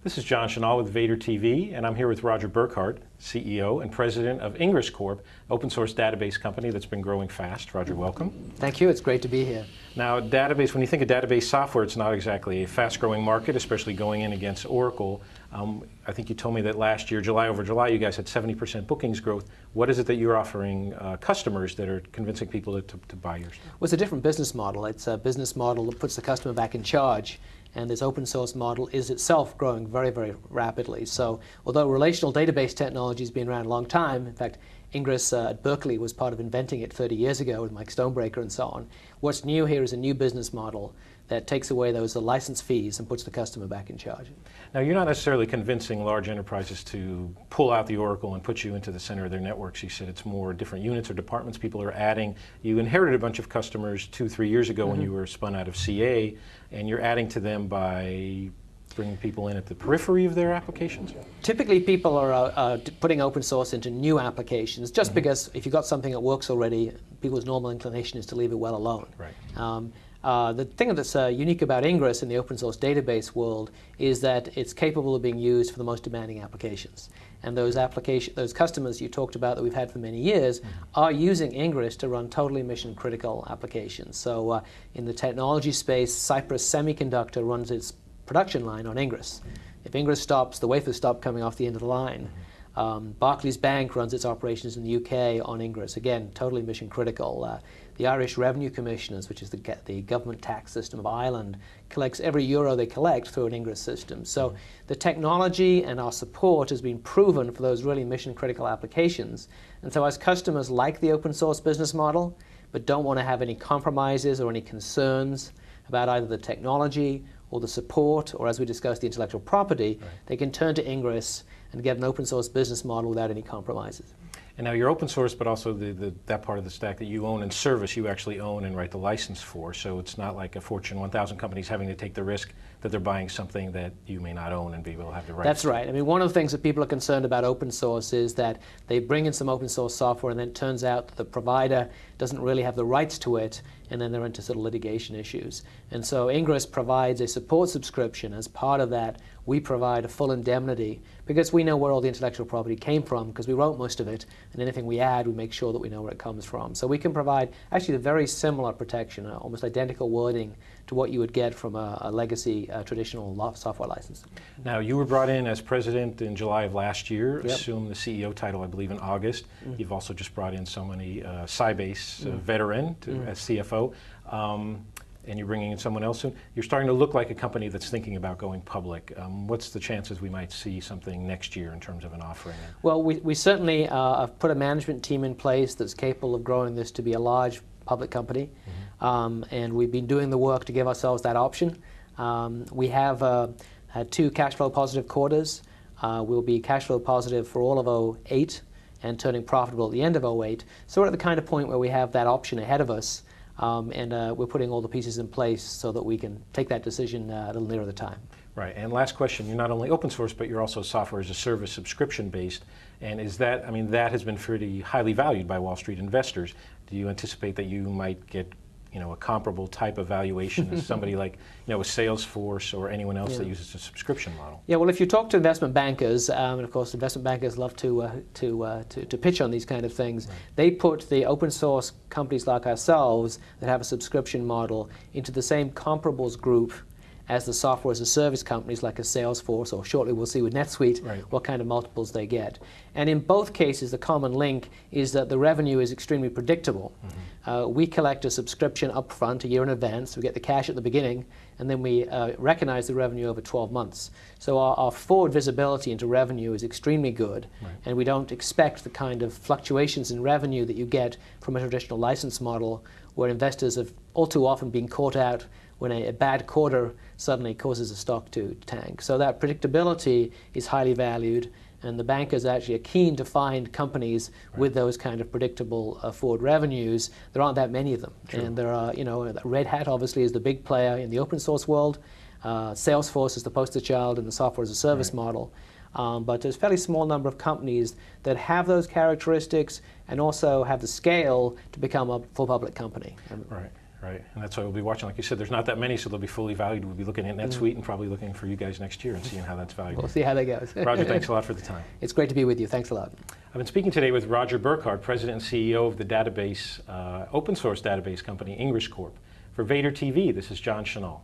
This is John Chenal with Vader TV, and I'm here with Roger Burkhart, CEO and President of Ingres Corp, open source database company that's been growing fast. Roger, welcome. Thank you. It's great to be here. Now, database, when you think of database software, it's not exactly a fast-growing market, especially going in against Oracle. I think you told me that last year, July over July, you guys had 70% bookings growth. What is it that you're offering customers that are convincing people to buy your stuff? Well, it's a different business model. It's a business model that puts the customer back in charge. And this open source model is itself growing very, very rapidly. So although relational database technology has been around a long time, in fact, Ingres at Berkeley was part of inventing it 30 years ago with Mike Stonebreaker and so on. What's new here is a new business model that takes away those license fees and puts the customer back in charge. Now, you're not necessarily convincing large enterprises to pull out the Oracle and put you into the center of their networks. You said it's more different units or departments people are adding. You inherited a bunch of customers 2-3 years ago when you were spun out of CA, and you're adding to them by bringing people in at the periphery of their applications? Typically, people are putting open source into new applications just because if you've got something that works already, people's normal inclination is to leave it well alone. Right. The thing that's unique about Ingres in the open source database world is that it's capable of being used for the most demanding applications. And those customers you talked about that we've had for many years are using Ingres to run totally mission critical applications. So in the technology space, Cypress Semiconductor runs its production line on Ingres. If Ingres stops, the wafers stop coming off the end of the line. Barclays Bank runs its operations in the UK on Ingres. Again, totally mission critical. The Irish Revenue Commissioners, which is the government tax system of Ireland, collects every euro they collect through an Ingres system. So the technology and our support has been proven for those really mission critical applications. And so as customers like the open source business model, but don't want to have any compromises or any concerns about either the technology or the support, or as we discussed, the intellectual property, they can turn to Ingres and get an open source business model without any compromises. And now you're open source, but also that part of the stack that you own and service, you actually own and write the license for. So it's not like a Fortune 1000 companies having to take the risk that they're buying something that you may not own and be able to have the rights. That's right. I mean, one of the things that people are concerned about open source is that they bring in some open source software and then it turns out that the provider doesn't really have the rights to it, and then they're into sort of litigation issues. And so Ingres provides a support subscription. As part of that, we provide a full indemnity because we know where all the intellectual property came from because we wrote most of it, and anything we add, we make sure that we know where it comes from. So we can provide actually a very similar protection, almost identical wording to what you would get from a legacy traditional software license. Now, you were brought in as president in July of last year, Yep. assumed the CEO title, I believe, in August. You've also just brought in somebody, Sybase veteran as CFO, and you're bringing in someone else soon. You're starting to look like a company that's thinking about going public. What's the chances we might see something next year in terms of an offering? Well, we certainly have put a management team in place that's capable of growing this to be a large public company, and we've been doing the work to give ourselves that option. We have had 2 cash flow positive quarters. We'll be cash flow positive for all of 2008 and turning profitable at the end of 2008. So we're at the kind of point where we have that option ahead of us, and we're putting all the pieces in place so that we can take that decision a little nearer the time. Right, and last question, you're not only open source, but you're also software as a service subscription based, and is that, I mean, that has been pretty highly valued by Wall Street investors. Do you anticipate that you might get, you know, a comparable type of valuation as somebody like, you know, a Salesforce or anyone else that uses a subscription model? Yeah, well, if you talk to investment bankers, and of course investment bankers love to pitch on these kind of things, they put the open source companies like ourselves that have a subscription model into the same comparables group as the software as a service companies like a Salesforce, or shortly we'll see with NetSuite what kind of multiples they get. And in both cases, the common link is that the revenue is extremely predictable. We collect a subscription up front, a year in advance. We get the cash at the beginning, and then we recognize the revenue over 12 months. So our forward visibility into revenue is extremely good, and we don't expect the kind of fluctuations in revenue that you get from a traditional license model where investors have all too often been caught out when a bad quarter suddenly causes a stock to tank. So that predictability is highly valued, and the bankers actually are keen to find companies with those kind of predictable forward revenues. There aren't that many of them. And there are, you know, Red Hat obviously is the big player in the open source world. Salesforce is the poster child in the software as a service model. But there's a fairly small number of companies that have those characteristics and also have the scale to become a full public company. Right. Right, and that's why we'll be watching. Like you said, there's not that many, so they'll be fully valued. We'll be looking at NetSuite and probably looking for you guys next year and seeing how that's valued. We'll see how that goes. Roger, thanks a lot for the time. It's great to be with you. Thanks a lot. I've been speaking today with Roger Burkhardt, President and CEO of the database, open source database company, Ingres Corp. For Vader TV, this is John Chenal.